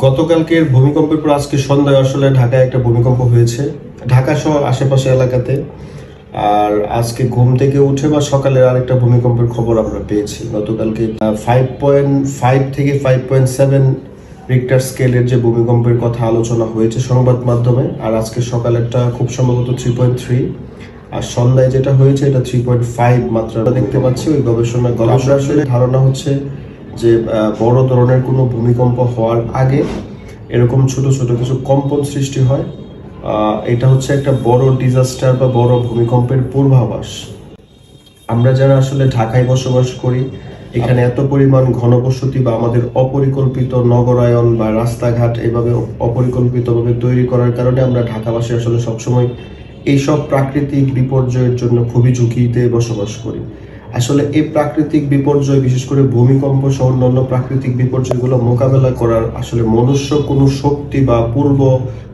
গতকালকের ভূমিকম্পের পর আজকে সন্ধ্যায় আসলে ঢাকায় একটা ভূমিকম্প হয়েছে, ঢাকা সহ আশেপাশে এলাকাতে। আর আজকে ঘুম থেকে উঠে বা সকালের আরেকটা ভূমিকম্পের খবর আমরা পেয়েছি গতকালকে 5.5 থেকে 5.7 রিক্টার স্কেলের যে ভূমিকম্পের কথা আলোচনা হয়েছে সংবাদ মাধ্যমে। আর আজকে সকালেরটা খুব সম্ভবত 3.3, আর সন্ধ্যায় যেটা হয়েছে এটা 3.5 মাত্রা দেখতে পাচ্ছি। ওই গবেষণার আমরা আসলে ধারণা হচ্ছে যে বড় ধরনের কোনো ভূমিকম্প হওয়ার আগে এরকম ছোট ছোট কিছু কম্পন সৃষ্টি হয়। এটা হচ্ছে একটা বড় ডিজাস্টার বা বড় ভূমিকম্পের পূর্বাভাস। আমরা যারা আসলে ঢাকায় বসবাস করি, এখানে এত পরিমাণ ঘনবসতি বা আমাদের অপরিকল্পিত নগরায়ন বা রাস্তাঘাট এভাবে অপরিকল্পিতভাবে তৈরি করার কারণে আমরা ঢাকাবাসী আসলে সবসময় এইসব প্রাকৃতিক বিপর্যয়ের জন্য খুবই ঝুঁকিতে বসবাস করি। আসলে এই প্রাকৃতিক বিপর্যয়, বিশেষ করে ভূমিকম্প সহ অন্যান্য প্রাকৃতিক বিপর্যয়গুলো মোকাবেলা করার আসলে মনুষ্য কোনো শক্তি বা পূর্ব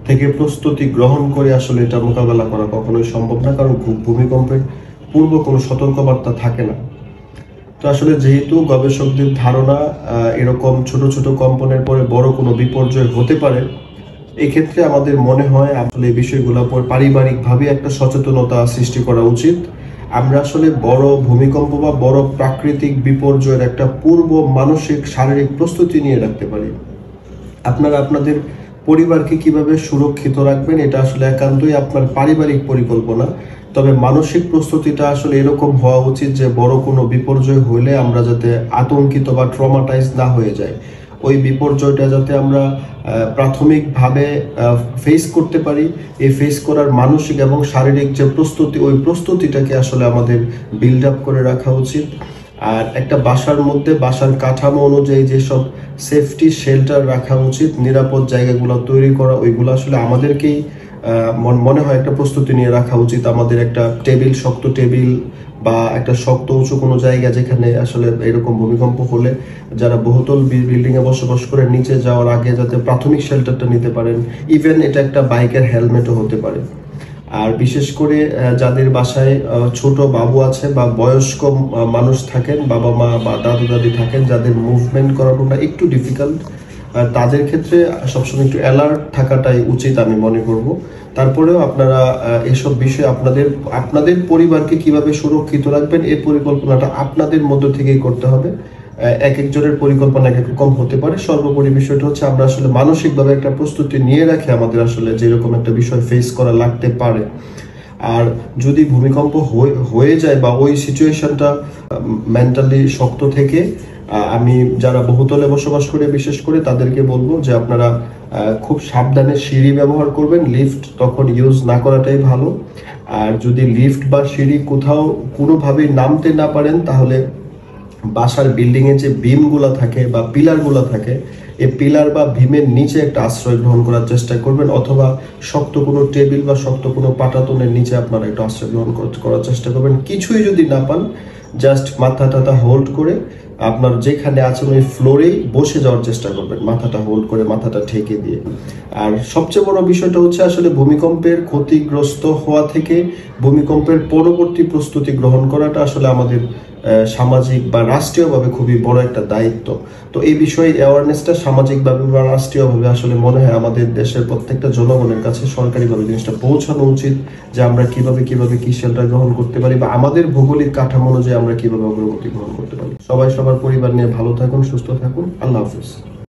থেকে প্রস্তুতি গ্রহণ করে আসলে এটা মোকাবেলা করা কখনোই সম্ভব না, কারণ ভূমিকম্পের পূর্ব কোনো সতর্কবার্তা থাকে না। তো আসলে যেহেতু গবেষকদের ধারণা এরকম ছোট ছোট কম্পনের পরে বড় কোনো বিপর্যয় হতে পারে, এক্ষেত্রে আমাদের মনে হয় আসলে এই বিষয়গুলোর পর পারিবারিকভাবে একটা সচেতনতা সৃষ্টি করা উচিত। আমরা আসলে বড় ভূমিকম্প বা বড় প্রাকৃতিক বিপর্যয়ের একটা পূর্ব মানসিক শারীরিক প্রস্তুতি নিয়ে রাখতে পারি। আপনারা আপনাদের পরিবারকে কিভাবে সুরক্ষিত রাখবেন এটা আসলে একান্তই আপনার পারিবারিক পরিকল্পনা। তবে মানসিক প্রস্তুতিটা আসলে এরকম হওয়া উচিত যে বড় কোনো বিপর্যয় হলে আমরা যাতে আতঙ্কিত বা ট্রমাটাইজ না হয়ে যায়, ওই বিপর্যয়টা যাতে আমরা প্রাথমিকভাবে ফেস করতে পারি। এই ফেস করার মানসিক এবং শারীরিক যে প্রস্তুতি, ওই প্রস্তুতিটাকে আসলে আমাদের বিল্ড আপ করে রাখা উচিত। আর একটা বাসার মধ্যে বাসার কাঠামো অনুযায়ী যেসব সেফটি শেল্টার রাখা উচিত, নিরাপদ জায়গাগুলো তৈরি করা, ওইগুলো আসলে আমাদেরকেই মনে হয় একটা প্রস্তুতি নিয়ে রাখা উচিত। আমাদের একটা টেবিল, শক্ত টেবিল বা একটা শক্ত উঁচু কোনো জায়গা যেখানে আসলে এরকম ভূমিকম্প হলে যারা বহুতল বিল্ডিং এ বসবাস করে নিচে যাওয়ার আগে যাতে প্রাথমিক শেল্টারটা নিতে পারেন। ইভেন এটা একটা বাইকের হেলমেটও হতে পারে। আর বিশেষ করে যাদের বাসায় ছোট বাবু আছে বা বয়স্ক মানুষ থাকেন, বাবা মা বা দাদু দাদি থাকেন, যাদের মুভমেন্ট করানোটা একটু ডিফিকাল্ট, তাদের ক্ষেত্রে সবসময় একটু অ্যালার্ট থাকাটাই উচিত আমি মনে করব। তারপরেও আপনারা এসব বিষয়ে আপনাদের পরিবারকে কিভাবে সুরক্ষিত রাখবেন এই পরিকল্পনাটা আপনাদের মধ্য থেকেই করতে হবে। এক একজনের পরিকল্পনা এক এক রকম হতে পারে। সর্বোপরি বিষয়টা হচ্ছে আমরা আসলে মানসিকভাবে একটা প্রস্তুতি নিয়ে রাখি আমাদের আসলে যেরকম একটা বিষয় ফেস করা লাগতে পারে। আর যদি ভূমিকম্প হয়ে যায় বা ওই সিচুয়েশনটা মেন্টালি শক্ত থেকে, আমি যারা বহুতলে বসবাস করে বিশেষ করে তাদেরকে বলবো যে আপনারা খুব সাবধানে সিঁড়ি ব্যবহার করবেন, লিফট তখন ইউজ না করাটাই ভালো। আর যদি লিফট বা সিঁড়ি কোথাও কোনোভাবেই নামতে না পারেন, তাহলে বাসার বিল্ডিং এ যে বিমগুলো থাকে বা পিলারগুলো থাকে, এই পিলার বা ভীমের নিচে একটা আশ্রয় গ্রহণ করার চেষ্টা করবেন, অথবা শক্ত কোনো টেবিল বা শক্ত কোনো পাটাতনের নিচে আপনারা একটা আশ্রয় গ্রহণ করার চেষ্টা করবেন। কিছুই যদি না পান, জাস্ট মাথাটা হোল্ড করে আপনার যেখানে আছেন ওই ফ্লোরেই বসে যাওয়ার চেষ্টা করবেন, মাথাটা হোল্ড করে, মাথাটা ঠেকে দিয়ে। আর সবচেয়ে বড় বিষয়টা হচ্ছে আসলে ভূমিকম্পের ক্ষতিগ্রস্ত হওয়া থেকে ভূমিকম্পের পরবর্তী প্রস্তুতি গ্রহণ করাটা আসলে আমাদের সামাজিক বা রাষ্ট্রীয়ভাবে খুবই বড় একটা দায়িত্ব। তো এই বিষয়ে অ্যাওয়ারনেসটা সামাজিকভাবে বা রাষ্ট্রীয়ভাবে আসলে মনে হয় আমাদের দেশের প্রত্যেকটা জনগণের কাছে সরকারিভাবে জিনিসটা পৌঁছানো উচিত, যে আমরা কিভাবে কি শেল্টার গ্রহণ করতে পারি বা আমাদের ভৌগোলিক কাঠামো অনুযায়ী আমরা কিভাবে অগ্রগতি গ্রহণ করতে পারি। সবাই সবার পরিবার নিয়ে ভালো থাকুন, সুস্থ থাকুন। আল্লাহ হাফিজ।